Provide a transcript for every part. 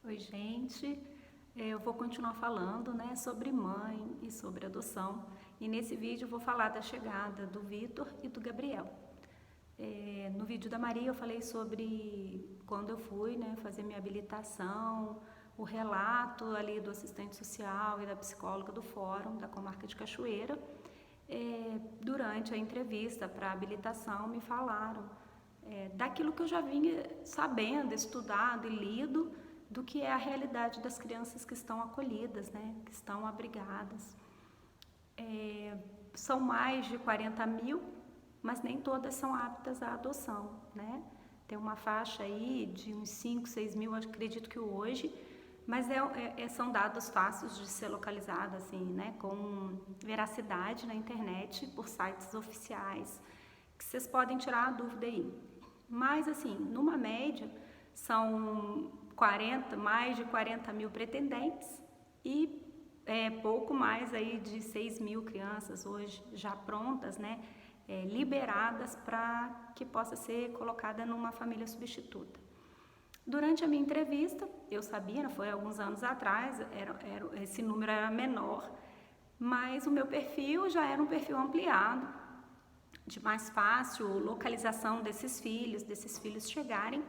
Oi, gente. Eu vou continuar falando, né, sobre mãe e sobre adoção. E nesse vídeo eu vou falar da chegada do Vitor e do Gabriel. No vídeo da Maria eu falei sobre quando eu fui, né, fazer minha habilitação, o relato ali do assistente social e da psicóloga do fórum da comarca de Cachoeira. Durante a entrevista para a habilitação me falaram daquilo que eu já vinha sabendo, estudado e lido, do que é a realidade das crianças que estão acolhidas, né, que estão abrigadas. São mais de 40 mil, mas nem todas são aptas à adoção, né? Tem uma faixa aí de uns 5, 6 mil, acredito que hoje, mas são dados fáceis de ser localizados, assim, né, com veracidade na internet, por sites oficiais, que vocês podem tirar a dúvida aí. Mas, assim, numa média, são mais de 40 mil pretendentes e pouco mais aí de 6 mil crianças hoje já prontas, né, liberadas para que possa ser colocada numa família substituta. Durante a minha entrevista, eu sabia, foi alguns anos atrás, esse número era menor, mas o meu perfil já era um perfil ampliado, de mais fácil localização desses filhos chegarem,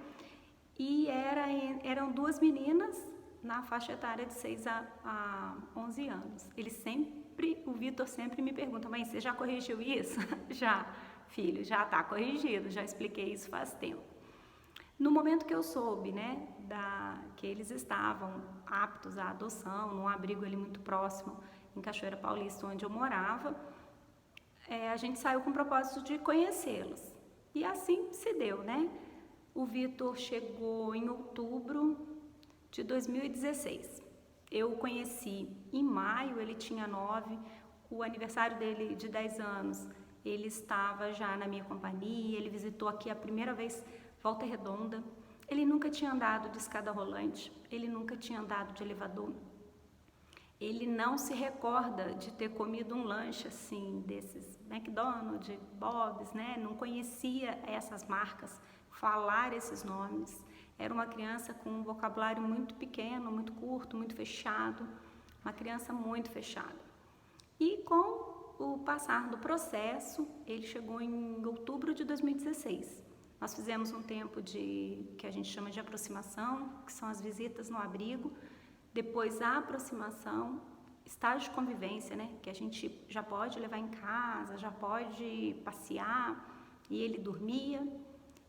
e eram duas meninas na faixa etária de 6 a 11 anos. O Vitor sempre me pergunta: mãe, você já corrigiu isso? Já, filho, já está corrigido, já expliquei isso faz tempo. No momento que eu soube, né, que eles estavam aptos à adoção, num abrigo ali muito próximo, em Cachoeira Paulista, onde eu morava, a gente saiu com o propósito de conhecê-los. E assim se deu, né? O Vitor chegou em outubro de 2016. Eu o conheci em maio, ele tinha 9, o aniversário dele de 10 anos, ele estava já na minha companhia, ele visitou aqui a primeira vez Volta Redonda. Ele nunca tinha andado de escada rolante, ele nunca tinha andado de elevador. Ele não se recorda de ter comido um lanche assim, desses McDonald's, Bob's, né? Não conhecia essas marcas, falar esses nomes. Era uma criança com um vocabulário muito pequeno, muito curto, muito fechado, uma criança muito fechada. E com o passar do processo, ele chegou em outubro de 2016. Nós fizemos um tempo que a gente chama de aproximação, que são as visitas no abrigo, depois a aproximação, estágio de convivência, né, que a gente já pode levar em casa, já pode passear, e ele dormia.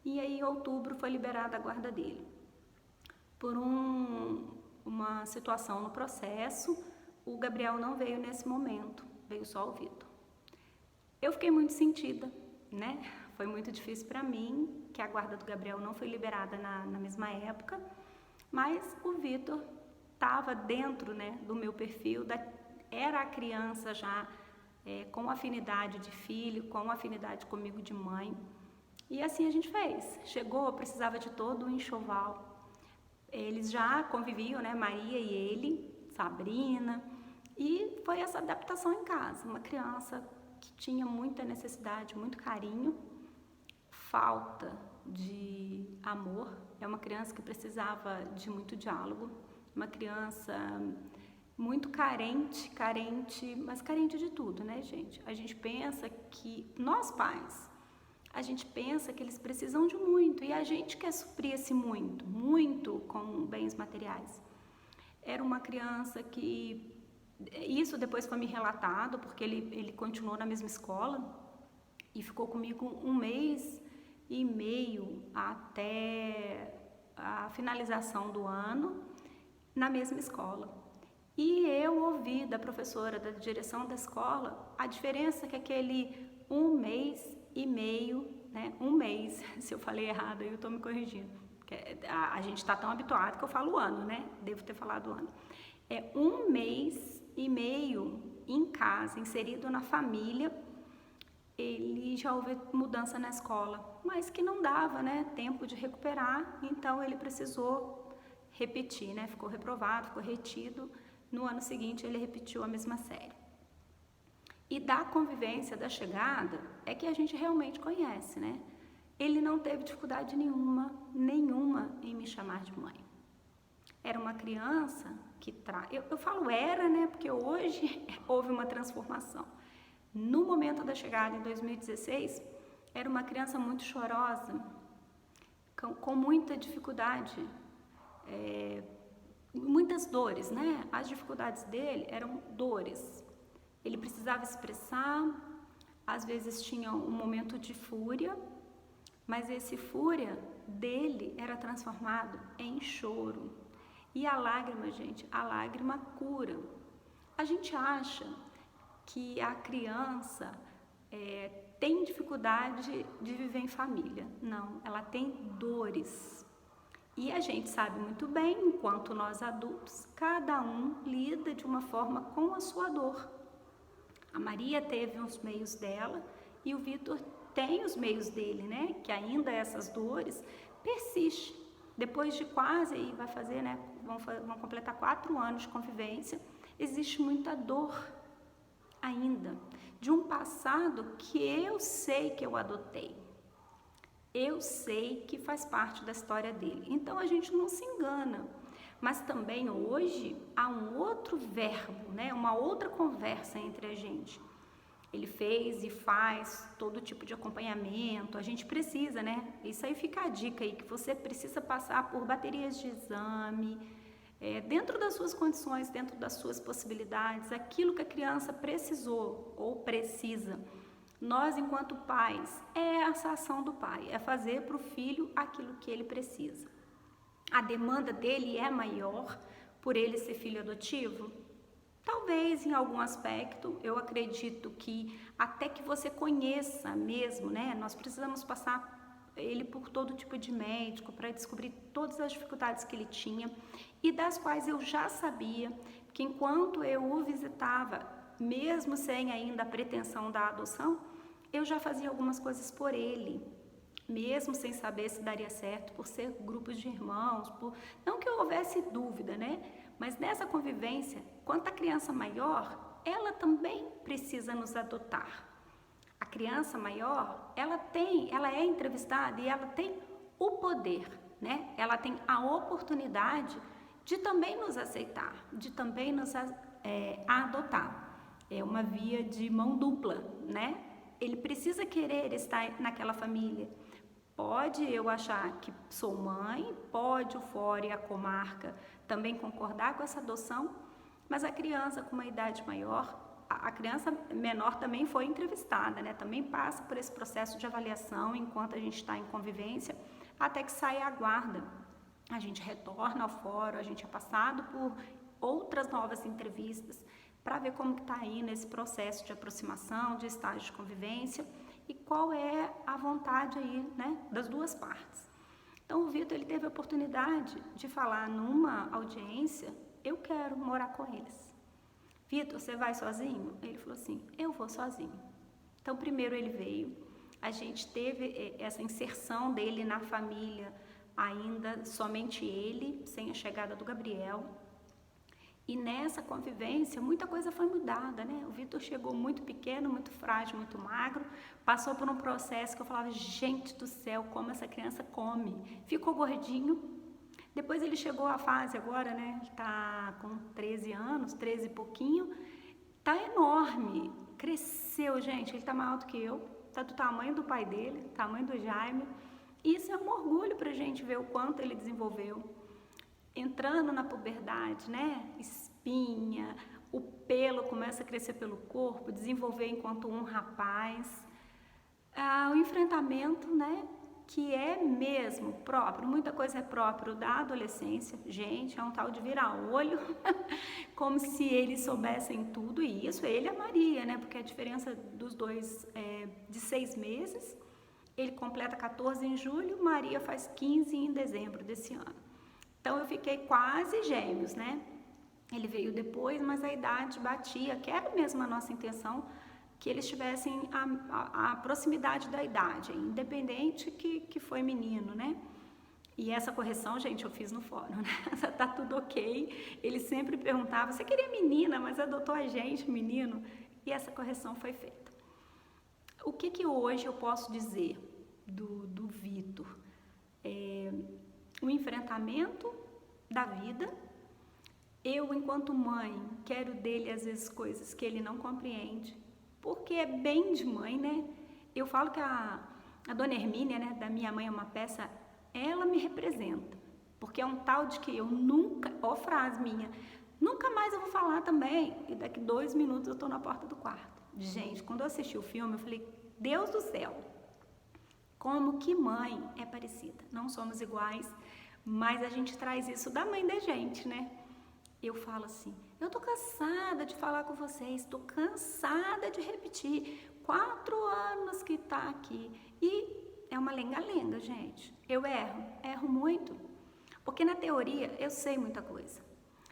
E aí, em outubro, foi liberada a guarda dele. Por uma situação no processo, o Gabriel não veio nesse momento, veio só o Vitor. Eu fiquei muito sentida, né? Foi muito difícil para mim, que a guarda do Gabriel não foi liberada na mesma época, mas o Vitor estava dentro, né, do meu perfil, era a criança já com afinidade de filho, com afinidade comigo de mãe. E assim a gente fez. Chegou, precisava de todo o enxoval. Eles já conviviam, né, Maria e ele, Sabrina, e foi essa adaptação em casa. Uma criança que tinha muita necessidade, muito carinho, falta de amor. É uma criança que precisava de muito diálogo, uma criança muito carente, mas carente de tudo, né, gente? A gente pensa que, nós pais, a gente pensa que eles precisam de muito e a gente quer suprir esse muito com bens materiais. Era uma criança que, isso depois foi me relatado, porque ele continuou na mesma escola e ficou comigo 1 mês e meio até a finalização do ano na mesma escola. E eu ouvi da professora da direção da escola a diferença que aquele 1 mês e meio, né, 1 mês, se eu falei errado aí eu estou me corrigindo, a gente está tão habituado que eu falo ano, né, devo ter falado ano, 1 mês e meio em casa, inserido na família, ele já houve mudança na escola, mas que não dava, né, tempo de recuperar, então ele precisou repetir, né, ficou reprovado, ficou retido, no ano seguinte ele repetiu a mesma série. E da convivência, da chegada, é que a gente realmente conhece, né? Ele não teve dificuldade nenhuma em me chamar de mãe. era uma criança que eu falo era, né, porque hoje houve uma transformação. No momento da chegada em 2016, era uma criança muito chorosa, com muita dificuldade, muitas dores, né? As dificuldades dele eram dores. Ele precisava expressar, às vezes tinha um momento de fúria, mas esse fúria dele era transformado em choro. E a lágrima, gente, a lágrima cura. A gente acha que a criança tem dificuldade de viver em família. Não, ela tem dores. E a gente sabe muito bem, enquanto nós adultos, cada um lida de uma forma com a sua dor. A Maria teve os meios dela e o Vitor tem os meios dele, né? Que ainda essas dores persistem. Depois de quase, aí vai fazer, né? Vão completar 4 anos de convivência, existe muita dor ainda, de um passado que eu sei que eu adotei. Eu sei que faz parte da história dele. Então a gente não se engana. Mas também hoje há um outro verbo, né? Uma outra conversa entre a gente. Ele fez e faz todo tipo de acompanhamento. A gente precisa, né? Isso aí fica a dica aí, que você precisa passar por baterias de exame, dentro das suas condições, dentro das suas possibilidades, aquilo que a criança precisou ou precisa. Nós, enquanto pais, é essa ação do pai, é fazer para o filho aquilo que ele precisa. A demanda dele é maior por ele ser filho adotivo? Talvez em algum aspecto, eu acredito que até que você conheça mesmo, né? Nós precisamos passar ele por todo tipo de médico para descobrir todas as dificuldades que ele tinha e das quais eu já sabia que enquanto eu o visitava, mesmo sem ainda a pretensão da adoção, eu já fazia algumas coisas por ele, mesmo sem saber se daria certo, por ser grupos de irmãos, não que houvesse dúvida, né? Mas nessa convivência, quanto a criança maior, ela também precisa nos adotar. A criança maior, ela é entrevistada e ela tem o poder, né? Ela tem a oportunidade de também nos aceitar, de também nos adotar. É uma via de mão dupla, né? Ele precisa querer estar naquela família. Pode eu achar que sou mãe, pode o fórum e a comarca também concordar com essa adoção, mas a criança com uma idade maior, a criança menor também foi entrevistada, né? Também passa por esse processo de avaliação enquanto a gente está em convivência, até que sai a guarda. A gente retorna ao fórum, a gente é passado por outras novas entrevistas para ver como está aí nesse processo de aproximação, de estágio de convivência e qual é a vontade aí, né, das duas partes. Então o Vitor, ele teve a oportunidade de falar numa audiência: eu quero morar com eles. Vitor, você vai sozinho? Ele falou assim: eu vou sozinho. Então primeiro ele veio, a gente teve essa inserção dele na família, ainda somente ele, sem a chegada do Gabriel. E nessa convivência, muita coisa foi mudada, né? O Vitor chegou muito pequeno, muito frágil, muito magro, passou por um processo que eu falava: gente do céu, como essa criança come. Ficou gordinho. Depois ele chegou à fase agora, né? Tá com 13 anos, 13 e pouquinho. Tá enorme. Cresceu, gente. Ele tá maior do que eu. Tá do tamanho do pai dele, tamanho do Jaime. Isso é um orgulho pra gente ver o quanto ele desenvolveu. Entrando na puberdade, né? Espinha, o pelo começa a crescer pelo corpo, desenvolver enquanto um rapaz. O enfrentamento, né? Que é mesmo próprio, muita coisa é próprio da adolescência. Gente, é um tal de virar-olho, como se eles soubessem tudo. E isso, ele e a Maria, né? Porque a diferença dos dois é de 6 meses. Ele completa 14 em julho, Maria faz 15 em dezembro desse ano. Então eu fiquei quase gêmeos, né? Ele veio depois, mas a idade batia, que era mesmo a nossa intenção, que eles tivessem a proximidade da idade, independente que foi menino, né? E essa correção, gente, eu fiz no fórum, né? Tá tudo ok. Ele sempre perguntava: você queria menina, mas adotou a gente, menino? E essa correção foi feita. O que hoje eu posso dizer do Vitor? O enfrentamento da vida. Eu, enquanto mãe, quero dele às vezes coisas que ele não compreende, porque é bem de mãe, né? Eu falo que a dona Hermínia, né, da minha mãe é uma peça, ela me representa, porque é um tal de que eu nunca, ó frase minha, nunca mais eu vou falar também, e daqui 2 minutos eu tô na porta do quarto. Gente, quando eu assisti o filme, eu falei, Deus do céu, como que mãe é parecida. Não somos iguais, mas a gente traz isso da mãe da gente, né? Eu falo assim, eu tô cansada de falar com vocês, tô cansada de repetir, 4 anos que tá aqui, e é uma lenga-lenga, gente. Eu erro muito, porque na teoria eu sei muita coisa.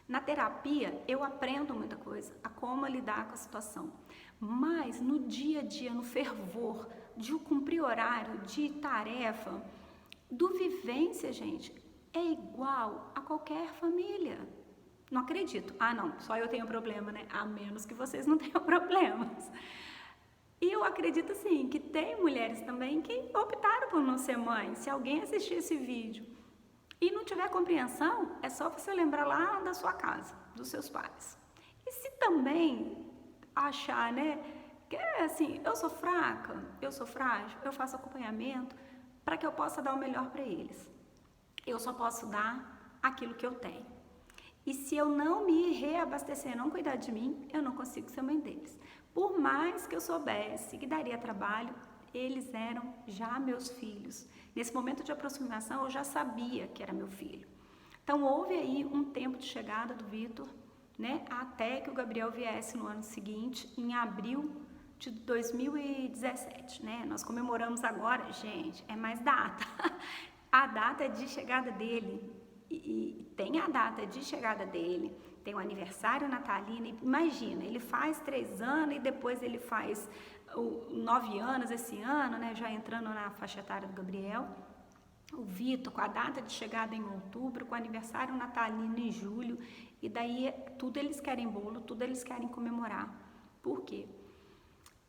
Na terapia eu aprendo muita coisa, a como lidar com a situação, mas no dia a dia, no fervor de cumprir horário, de tarefa, do vivência, gente, é igual a qualquer família. Não acredito. Ah, não, só eu tenho problema, né? A menos que vocês não tenham problemas. E eu acredito, assim, que tem mulheres também que optaram por não ser mãe. Se alguém assistir esse vídeo e não tiver compreensão, é só você lembrar lá da sua casa, dos seus pais. E se também achar, né, que assim, eu sou fraca, eu sou frágil, eu faço acompanhamento para que eu possa dar o melhor para eles. Eu só posso dar aquilo que eu tenho. E se eu não me reabastecer, não cuidar de mim, eu não consigo ser mãe deles. Por mais que eu soubesse que daria trabalho, eles eram já meus filhos. Nesse momento de aproximação, eu já sabia que era meu filho. Então, houve aí um tempo de chegada do Vitor, né, até que o Gabriel viesse no ano seguinte, em abril de 2017, né? Nós comemoramos agora, gente, é mais data. A data de chegada dele. E tem a data de chegada dele, tem o aniversário natalino, imagina, ele faz 3 anos e depois ele faz 9 anos esse ano, né, já entrando na faixa etária do Gabriel, o Vitor com a data de chegada em outubro, com o aniversário natalino em julho, e daí tudo eles querem bolo, tudo eles querem comemorar. Por quê?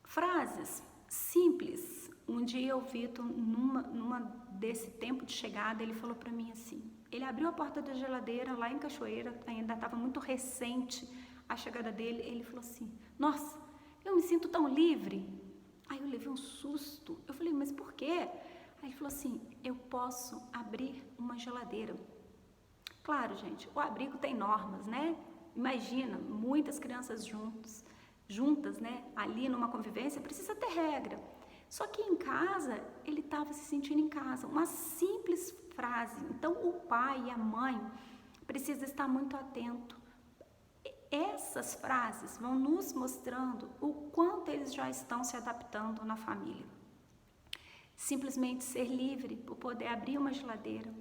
Frases simples. Um dia o Vitor, numa desse tempo de chegada, ele falou para mim assim, ele abriu a porta da geladeira lá em Cachoeira, ainda estava muito recente a chegada dele, ele falou assim, nossa, eu me sinto tão livre. Aí eu levei um susto, eu falei, mas por quê? Aí ele falou assim, eu posso abrir uma geladeira. Claro, gente, o abrigo tem normas, né? Imagina, muitas crianças juntas, né? Ali numa convivência, precisa ter regra. Só que em casa, ele estava se sentindo em casa, uma simples frase. Então, o pai e a mãe precisam estar muito atento. Essas frases vão nos mostrando o quanto eles já estão se adaptando na família. Simplesmente ser livre por poder abrir uma geladeira,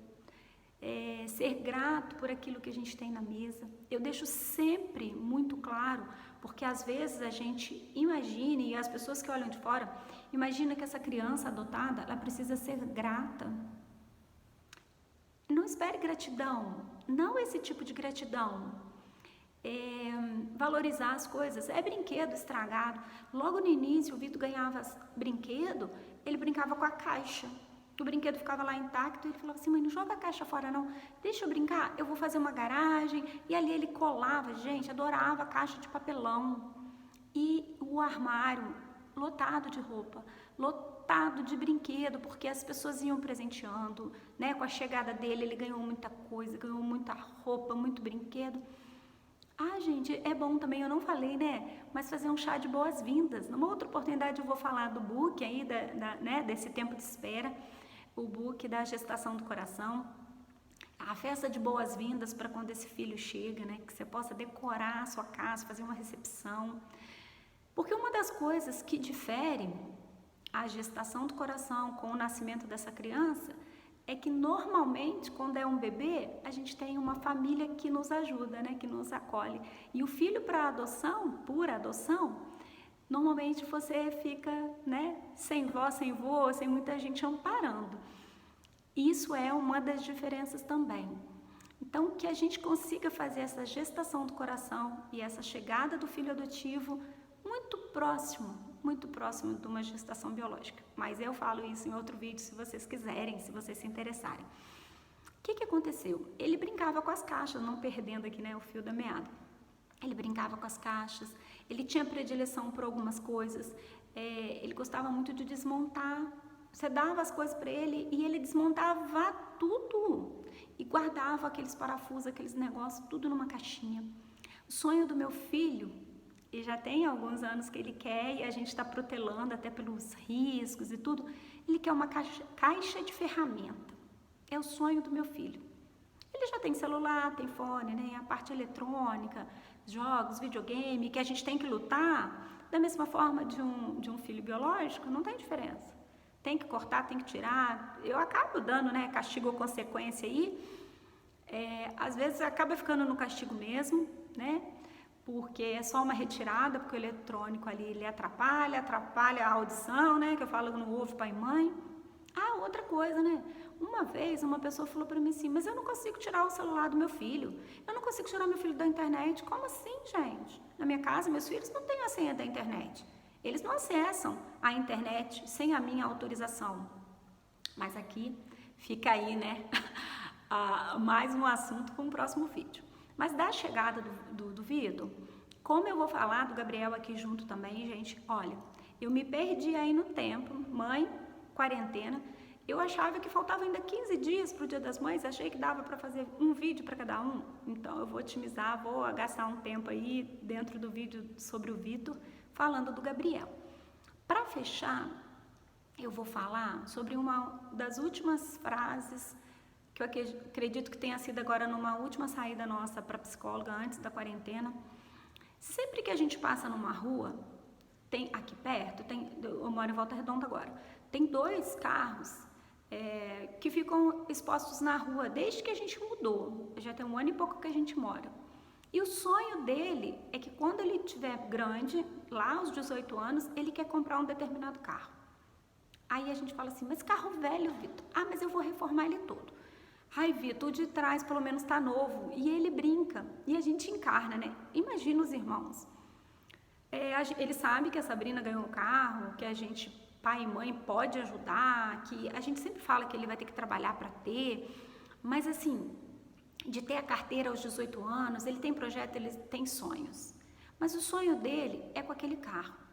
ser grato por aquilo que a gente tem na mesa. Eu deixo sempre muito claro, porque às vezes a gente imagina, e as pessoas que olham de fora, imagina que essa criança adotada, ela precisa ser grata. Não espere gratidão, não esse tipo de gratidão. Valorizar as coisas, é brinquedo estragado. Logo no início, o Vitor ganhava brinquedo, ele brincava com a caixa. O brinquedo ficava lá intacto e ele falava assim, mãe, não joga a caixa fora não, deixa eu brincar, eu vou fazer uma garagem. E ali ele colava, gente, adorava a caixa de papelão. E o armário lotado de roupa, lotado de brinquedo, porque as pessoas iam presenteando, né? Com a chegada dele, ele ganhou muita coisa, ganhou muita roupa, muito brinquedo. Ah, gente, é bom também, eu não falei, né? Mas fazer um chá de boas-vindas. Numa outra oportunidade eu vou falar do book aí, né? Desse tempo de espera, o book da gestação do coração. A festa de boas-vindas para quando esse filho chega, né? Que você possa decorar a sua casa, fazer uma recepção. Porque uma das coisas que difere a gestação do coração com o nascimento dessa criança é que normalmente quando é um bebê, a gente tem uma família que nos ajuda, né, que nos acolhe. E o filho para adoção, por adoção, normalmente você fica, né, sem vó, sem vô, sem muita gente amparando. Isso é uma das diferenças também. Então, que a gente consiga fazer essa gestação do coração e essa chegada do filho adotivo muito próximo de uma gestação biológica. Mas eu falo isso em outro vídeo, se vocês quiserem, se vocês se interessarem. que aconteceu? Ele brincava com as caixas, não perdendo aqui, né, o fio da meada. Ele brincava com as caixas, ele tinha predileção por algumas coisas, ele gostava muito de desmontar. Você dava as coisas para ele e ele desmontava tudo e guardava aqueles parafusos, aqueles negócios, tudo numa caixinha. O sonho do meu filho, e já tem alguns anos que ele quer, e a gente está protelando até pelos riscos e tudo, ele quer uma caixa de ferramenta. É o sonho do meu filho. Ele já tem celular, tem fone, né? A parte eletrônica, jogos, videogame, que a gente tem que lutar, da mesma forma de um filho biológico, não tem diferença. Tem que cortar, tem que tirar. Eu acabo dando, né, castigo ou consequência aí. Às vezes acaba ficando no castigo mesmo, né? Porque é só uma retirada, porque o eletrônico ali ele atrapalha a audição, né? Que eu falo no ouve pai e mãe. Ah, outra coisa, né? Uma vez uma pessoa falou para mim assim, mas eu não consigo tirar o celular do meu filho. Eu não consigo tirar meu filho da internet. Como assim, gente? Na minha casa, meus filhos não têm a senha da internet. Eles não acessam a internet sem a minha autorização. Mas aqui fica aí, né? Mais um assunto para um próximo vídeo. Mas da chegada do Vitor, como eu vou falar do Gabriel aqui junto também, gente, olha, eu me perdi aí no tempo, mãe, quarentena, eu achava que faltava ainda 15 dias para o Dia das Mães, achei que dava para fazer um vídeo para cada um, então eu vou otimizar, vou gastar um tempo aí dentro do vídeo sobre o Vitor, falando do Gabriel. Para fechar, eu vou falar sobre uma das últimas frases que eu acredito que tenha sido agora numa última saída nossa para psicóloga antes da quarentena. Sempre que a gente passa numa rua, tem aqui perto, eu moro em Volta Redonda agora, tem 2 carros que ficam expostos na rua desde que a gente mudou, já tem 1 ano e pouco que a gente mora. E o sonho dele é que quando ele estiver grande, lá aos 18 anos, ele quer comprar um determinado carro. Aí a gente fala assim, mas carro velho, Vitor. Ah, mas eu vou reformar ele todo. Ai, Vitor, o de trás pelo menos tá novo. E ele brinca. E a gente encarna, né? Imagina os irmãos. Ele sabe que a Sabrina ganhou um carro, que a gente, pai e mãe, pode ajudar, que a gente sempre fala que ele vai ter que trabalhar para ter. Mas assim, de ter a carteira aos 18 anos, ele tem projeto, ele tem sonhos. Mas o sonho dele é com aquele carro.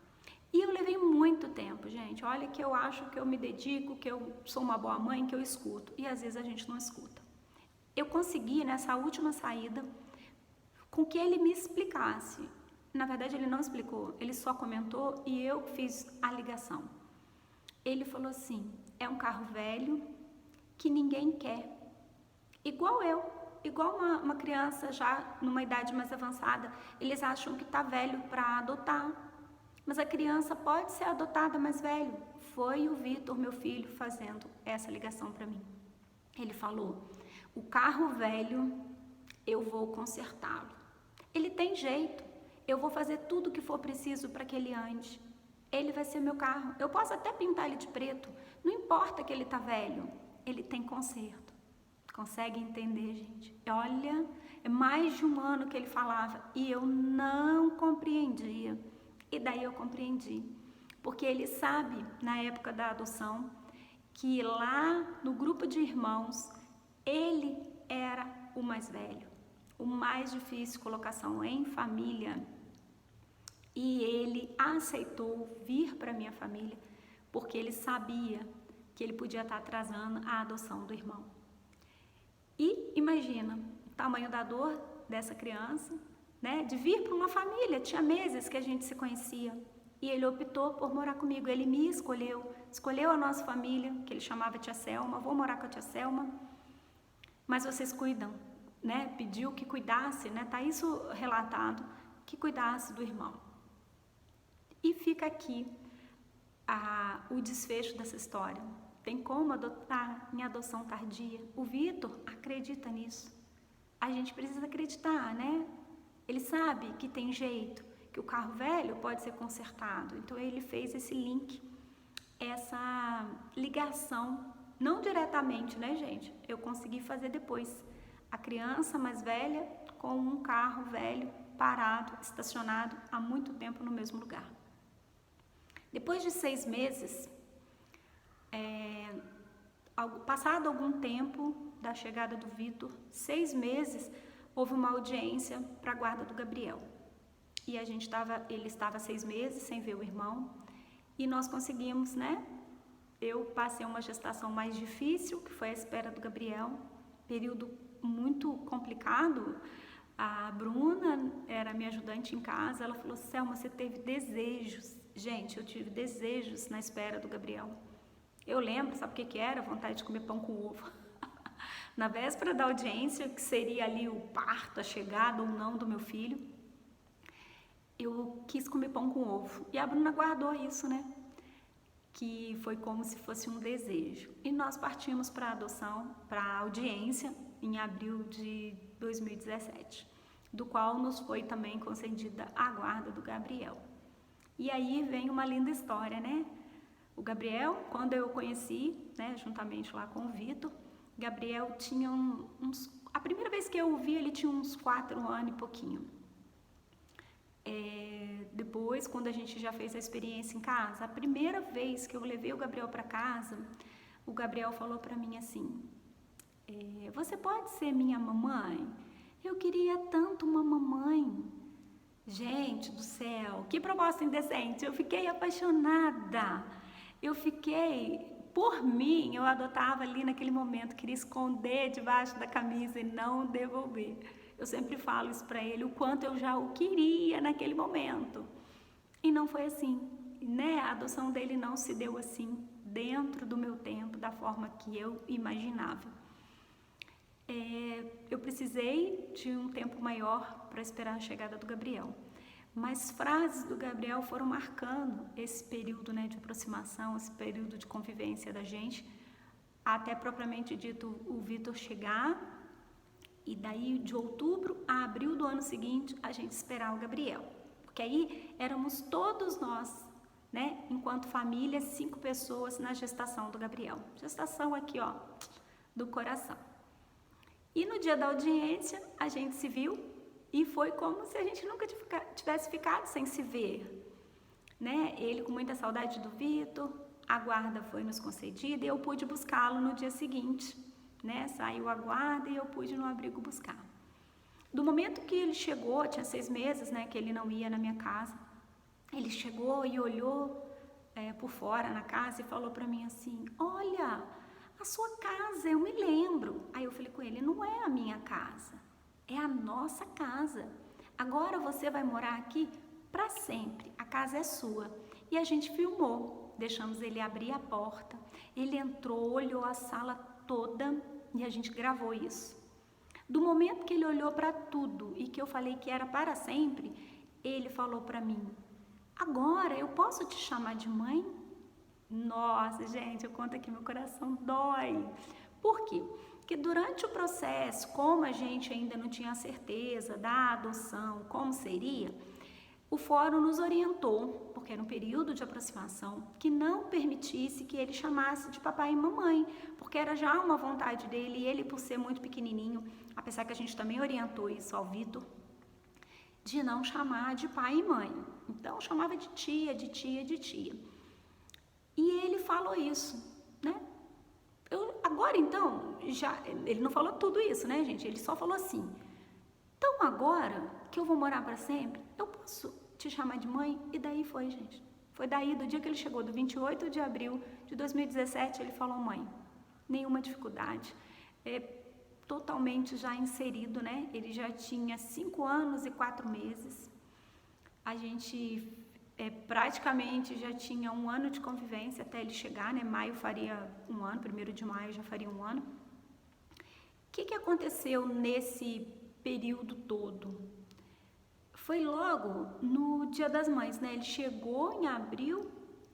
E eu levei muito tempo, gente. Olha que eu acho que eu me dedico, que eu sou uma boa mãe, que eu escuto. E às vezes a gente não escuta. Eu consegui, nessa última saída, com que ele me explicasse. Na verdade, ele não explicou, ele só comentou e eu fiz a ligação. Ele falou assim, é um carro velho que ninguém quer. Igual eu. Igual uma criança já numa idade mais avançada, eles acham que está velho para adotar. Mas a criança pode ser adotada mais velho. Foi o Vitor, meu filho, fazendo essa ligação para mim. Ele falou, o carro velho, eu vou consertá-lo. Ele tem jeito, eu vou fazer tudo o que for preciso para que ele ande. Ele vai ser meu carro. Eu posso até pintar ele de preto, não importa que ele está velho, ele tem conserto. Consegue entender, gente? Olha, é mais de 1 ano que ele falava e eu não compreendia. E daí eu compreendi, porque ele sabe, na época da adoção, que lá no grupo de irmãos, ele era o mais velho, o mais difícil colocação em família. E ele aceitou vir para minha família, porque ele sabia que ele podia estar atrasando a adoção do irmão. E imagina o tamanho da dor dessa criança, né, de vir para uma família, tinha meses que a gente se conhecia, e ele optou por morar comigo, ele me escolheu a nossa família, que ele chamava tia Selma, vou morar com a tia Selma, mas vocês cuidam, né, pediu que cuidasse, né, tá isso relatado, que cuidasse do irmão. E fica aqui o desfecho dessa história, tem como adotar em adoção tardia, o Vitor acredita nisso, a gente precisa acreditar, né? Ele sabe que tem jeito, que o carro velho pode ser consertado. Então, ele fez esse link, essa ligação, não diretamente, né, gente? Eu consegui fazer depois. A criança mais velha com um carro velho parado, estacionado há muito tempo no mesmo lugar. Depois de 6 meses, passado algum tempo, da chegada do Vitor, 6 meses, houve uma audiência para a guarda do Gabriel. E ele estava 6 meses sem ver o irmão, e nós conseguimos, né? Eu passei uma gestação mais difícil, que foi a espera do Gabriel, período muito complicado. A Bruna era minha ajudante em casa, ela falou: Selma, você teve desejos. Gente, eu tive desejos na espera do Gabriel. Eu lembro, sabe o que era? Vontade de comer pão com ovo. Na véspera da audiência, que seria ali o parto, a chegada ou não do meu filho, eu quis comer pão com ovo. E a Bruna guardou isso, né? Que foi como se fosse um desejo. E nós partimos para a adoção, para a audiência, em abril de 2017, do qual nos foi também concedida a guarda do Gabriel. E aí vem uma linda história, né? O Gabriel, quando eu conheci, né, juntamente lá com o Vitor, Gabriel tinha a primeira vez que eu o vi, ele tinha uns 4 anos e pouquinho. Depois, quando a gente já fez a experiência em casa, a primeira vez que eu levei o Gabriel para casa, o Gabriel falou para mim assim: você pode ser minha mamãe? Eu queria tanto uma mamãe. Gente do céu, que proposta indecente! Eu fiquei apaixonada. Por mim, eu adotava ali naquele momento, queria esconder debaixo da camisa e não devolver. Eu sempre falo isso para ele, o quanto eu já o queria naquele momento. E não foi assim, né? A adoção dele não se deu assim, dentro do meu tempo, da forma que eu imaginava. Eu precisei de um tempo maior para esperar a chegada do Gabriel. Mas frases do Gabriel foram marcando esse período, né, de aproximação, esse período de convivência da gente, até propriamente dito o Vitor chegar, e daí de outubro a abril do ano seguinte a gente esperar o Gabriel. Porque aí éramos todos nós, né, enquanto família, 5 pessoas na gestação do Gabriel. Gestação aqui, ó, do coração. E no dia da audiência a gente se viu, e foi como se a gente nunca tivesse ficado sem se ver, né? Ele com muita saudade do Vitor, a guarda foi nos concedida e eu pude buscá-lo no dia seguinte, né? Saiu a guarda e eu pude no abrigo buscar. Do momento que ele chegou, tinha 6 meses, né, que ele não ia na minha casa, ele chegou e olhou por fora na casa e falou para mim assim: olha, a sua casa, eu me lembro. Aí eu falei com ele: não é a minha casa. É a nossa casa. Agora você vai morar aqui para sempre. A casa é sua. E a gente filmou. Deixamos ele abrir a porta. Ele entrou, olhou a sala toda e a gente gravou isso. Do momento que ele olhou para tudo e que eu falei que era para sempre, ele falou para mim: agora eu posso te chamar de mãe? Nossa, gente, eu conto aqui, meu coração dói. Por quê? Porque durante o processo, como a gente ainda não tinha certeza da adoção, como seria, o fórum nos orientou, porque era um período de aproximação, que não permitisse que ele chamasse de papai e mamãe, porque era já uma vontade dele, e ele, por ser muito pequenininho, apesar que a gente também orientou isso ao Vitor, de não chamar de pai e mãe. Então, chamava de tia, de tia, de tia. E ele falou isso, né? Agora, então, ele não falou tudo isso, né, gente? Ele só falou assim: então, agora que eu vou morar para sempre, eu posso te chamar de mãe? E daí foi, gente. Foi daí, do dia que ele chegou, do 28 de abril de 2017, ele falou: mãe, nenhuma dificuldade. Totalmente já inserido, né? Ele já tinha 5 anos e 4 meses. A gente praticamente já tinha 1 ano de convivência até ele chegar, né? Maio faria 1 ano, 1º de maio já faria 1 ano. O que aconteceu nesse período todo? Foi logo no Dia das Mães, né? Ele chegou em abril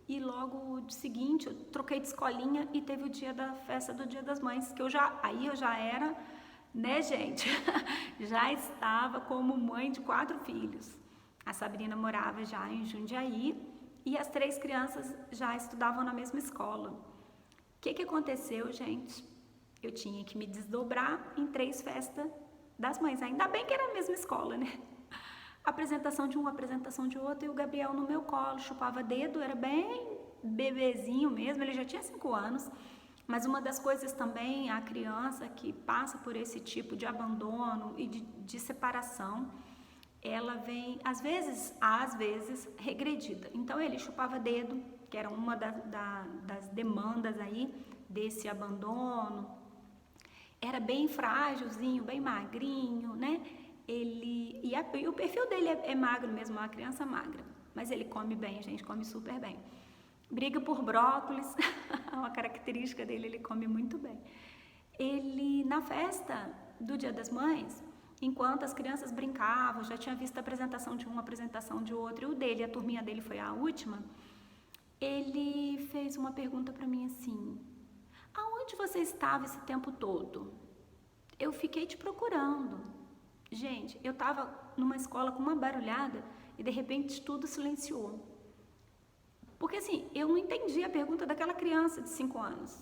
e logo de seguinte eu troquei de escolinha e teve o dia da festa do Dia das Mães, que eu já era, né, gente? Já estava como mãe de 4 filhos. A Sabrina morava já em Jundiaí e as 3 crianças já estudavam na mesma escola. O que aconteceu, gente? Eu tinha que me desdobrar em 3 festas das mães. Ainda bem que era a mesma escola, né? Apresentação de um, apresentação de outro, e o Gabriel no meu colo, chupava dedo, era bem bebezinho mesmo, ele já tinha 5 anos. Mas uma das coisas também, a criança que passa por esse tipo de abandono e de separação, ela vem, às vezes, regredida. Então, ele chupava dedo, que era uma das demandas aí desse abandono. Era bem frágilzinho, bem magrinho, né? E o perfil dele é magro mesmo, é uma criança magra. Mas ele come bem, gente, come super bem. Briga por brócolis, uma característica dele, ele come muito bem. Ele, na festa do Dia das Mães, enquanto as crianças brincavam, já tinha visto a apresentação de uma, apresentação de outra, e o dele, a turminha dele foi a última, ele fez uma pergunta para mim assim: aonde você estava esse tempo todo? Eu fiquei te procurando. Gente, eu estava numa escola com uma barulhada e de repente tudo silenciou. Porque assim, eu não entendi a pergunta daquela criança de 5 anos.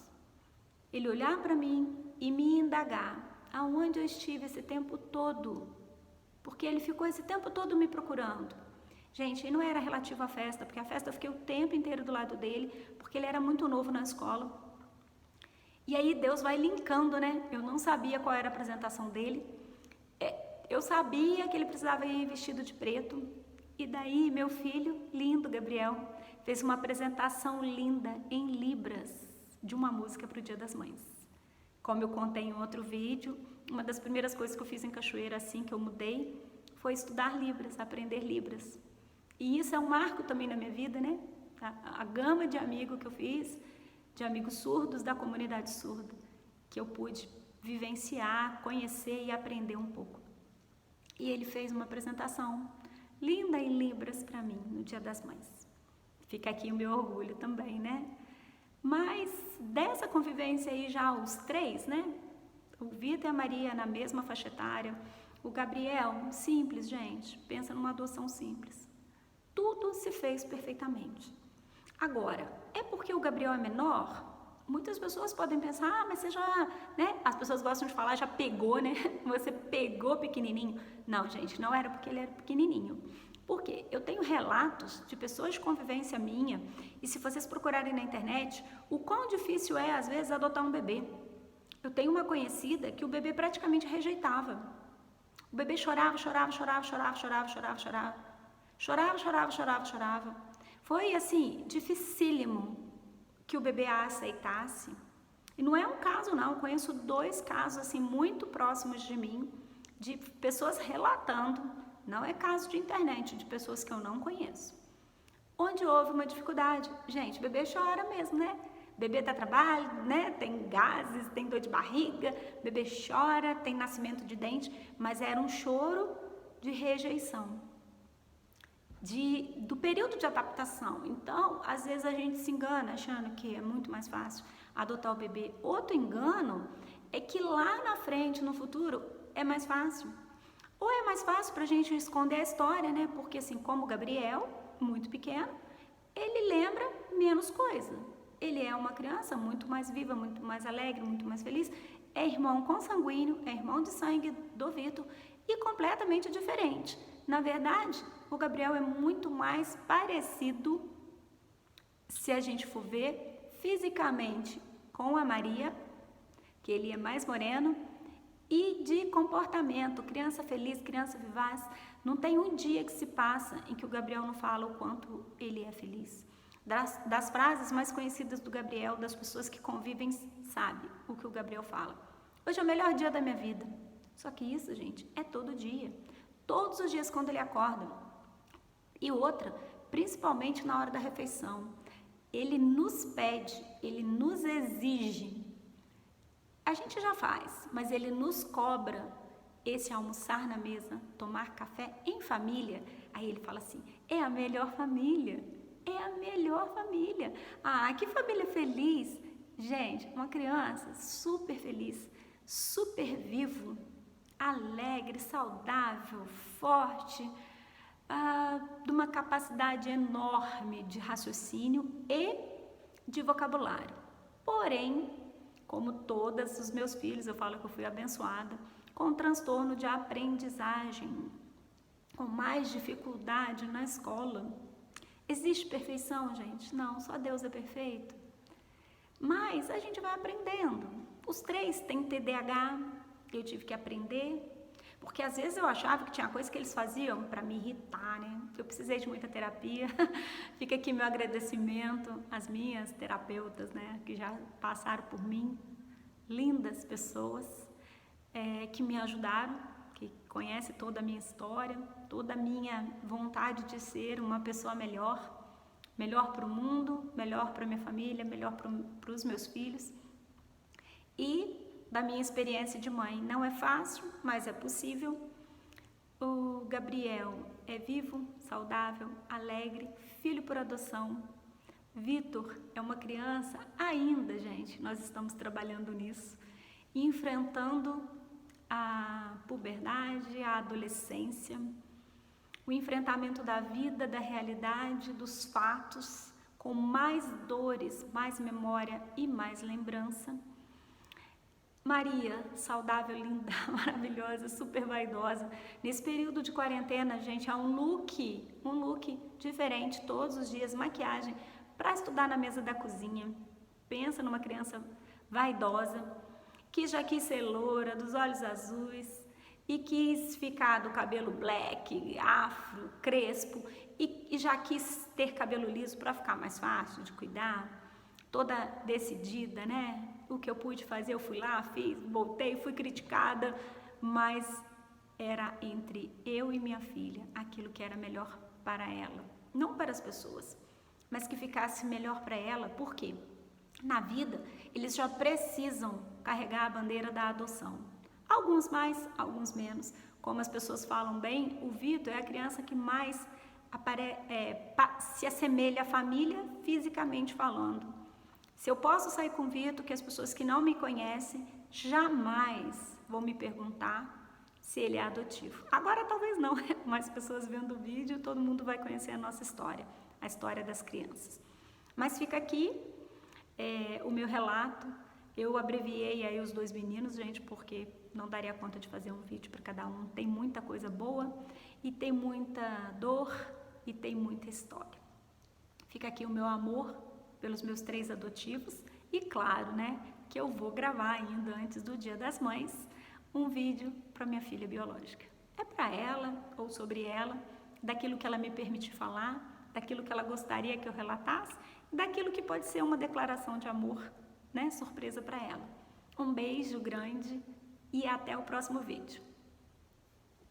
Ele olhar para mim e me indagar aonde eu estive esse tempo todo. Porque ele ficou esse tempo todo me procurando. Gente, e não era relativo à festa, porque a festa eu fiquei o tempo inteiro do lado dele, porque ele era muito novo na escola. E aí Deus vai linkando, né? Eu não sabia qual era a apresentação dele. Eu sabia que ele precisava ir vestido de preto. E daí meu filho, lindo, Gabriel, fez uma apresentação linda em Libras de uma música para o Dia das Mães. Como eu contei em outro vídeo, uma das primeiras coisas que eu fiz em Cachoeira assim que eu mudei foi estudar Libras, aprender Libras. E isso é um marco também na minha vida, né? A gama de amigos que eu fiz, de amigos surdos da comunidade surda, que eu pude vivenciar, conhecer e aprender um pouco. E ele fez uma apresentação linda em Libras para mim no Dia das Mães. Fica aqui o meu orgulho também, né? Mas dessa convivência aí já os 3, né? O Vitor e a Maria na mesma faixa etária, o Gabriel, simples, gente, pensa numa adoção simples. Tudo se fez perfeitamente. Agora, é porque o Gabriel é menor? Muitas pessoas podem pensar, mas você já, né? As pessoas gostam de falar, já pegou, né? Você pegou pequenininho. Não, gente, não era porque ele era pequenininho. Por quê? Eu tenho relatos de pessoas de convivência minha, e se vocês procurarem na internet, o quão difícil é, às vezes, adotar um bebê. Eu tenho uma conhecida que o bebê praticamente rejeitava. O bebê chorava. Foi, assim, dificílimo que o bebê a aceitasse. E não é um caso, não. Eu conheço 2 casos, assim, muito próximos de mim, de pessoas relatando. Não é caso de internet, de pessoas que eu não conheço. Onde houve uma dificuldade. Gente, bebê chora mesmo, né? Bebê dá trabalho, né? Tem gases, tem dor de barriga, bebê chora, tem nascimento de dente, mas era um choro de rejeição. Do período de adaptação. Então, às vezes a gente se engana achando que é muito mais fácil adotar o bebê. Outro engano é que lá na frente, no futuro, é mais fácil. Ou é mais fácil para a gente esconder a história, né? Porque assim, como o Gabriel, muito pequeno, ele lembra menos coisa. Ele é uma criança muito mais viva, muito mais alegre, muito mais feliz. É irmão consanguíneo, é irmão de sangue do Vitor e completamente diferente. Na verdade, o Gabriel é muito mais parecido, se a gente for ver fisicamente, com a Maria, que ele é mais moreno, e de comportamento, criança feliz, criança vivaz. Não tem um dia que se passa em que o Gabriel não fala o quanto ele é feliz. Das frases mais conhecidas do Gabriel, das pessoas que convivem, sabe o que o Gabriel fala. Hoje é o melhor dia da minha vida. Só que isso, gente, é todo dia. Todos os dias quando ele acorda. E outra, principalmente na hora da refeição. Ele nos pede, ele nos exige. A gente já faz, mas ele nos cobra esse almoçar na mesa, tomar café em família. Aí ele fala assim, é a melhor família, é a melhor família. Ah, que família feliz. Gente, uma criança super feliz, super vivo, alegre, saudável, forte, de uma capacidade enorme de raciocínio e de vocabulário. Porém, como todos os meus filhos, eu falo que eu fui abençoada, com transtorno de aprendizagem, com mais dificuldade na escola. Existe perfeição, gente? Não, só Deus é perfeito. Mas a gente vai aprendendo. Os 3 têm TDAH, eu tive que aprender, porque às vezes eu achava que tinha coisa que eles faziam para me irritar, né? Eu precisei de muita terapia. Fica aqui meu agradecimento às minhas terapeutas, né? Que já passaram por mim, lindas pessoas, que me ajudaram, que conhecem toda a minha história, toda a minha vontade de ser uma pessoa melhor para o mundo, melhor para minha família, melhor para os meus filhos. E da minha experiência de mãe, não é fácil, mas é possível. O Gabriel é vivo, saudável, alegre, filho por adoção. Vitor é uma criança ainda, gente, nós estamos trabalhando nisso, enfrentando a puberdade, a adolescência, o enfrentamento da vida, da realidade, dos fatos, com mais dores, mais memória e mais lembrança. Maria, saudável, linda, maravilhosa, super vaidosa. Nesse período de quarentena, gente, há um look diferente todos os dias, maquiagem, para estudar na mesa da cozinha. Pensa numa criança vaidosa, que já quis ser loura, dos olhos azuis, e quis ficar do cabelo black, afro, crespo, e já quis ter cabelo liso para ficar mais fácil de cuidar, toda decidida, né? O que eu pude fazer, eu fui lá, fiz, voltei, fui criticada, mas era entre eu e minha filha, aquilo que era melhor para ela, não para as pessoas, mas que ficasse melhor para ela. Por quê? Na vida, eles já precisam carregar a bandeira da adoção. Alguns mais, alguns menos. Como as pessoas falam bem, o Vitor é a criança que mais se assemelha à família, fisicamente falando. Se eu posso sair com o Vitor, que as pessoas que não me conhecem jamais vão me perguntar se ele é adotivo. Agora talvez não, mas pessoas vendo o vídeo, todo mundo vai conhecer a nossa história, a história das crianças. Mas fica aqui o meu relato. Eu abreviei aí os 2 meninos, gente, porque não daria conta de fazer um vídeo para cada um. Tem muita coisa boa e tem muita dor e tem muita história. Fica aqui o meu amor pelos meus 3 adotivos e claro, né, que eu vou gravar ainda antes do Dia das Mães um vídeo para minha filha biológica. É para ela ou sobre ela, daquilo que ela me permite falar, daquilo que ela gostaria que eu relatasse, daquilo que pode ser uma declaração de amor, né, surpresa para ela. Um beijo grande e até o próximo vídeo.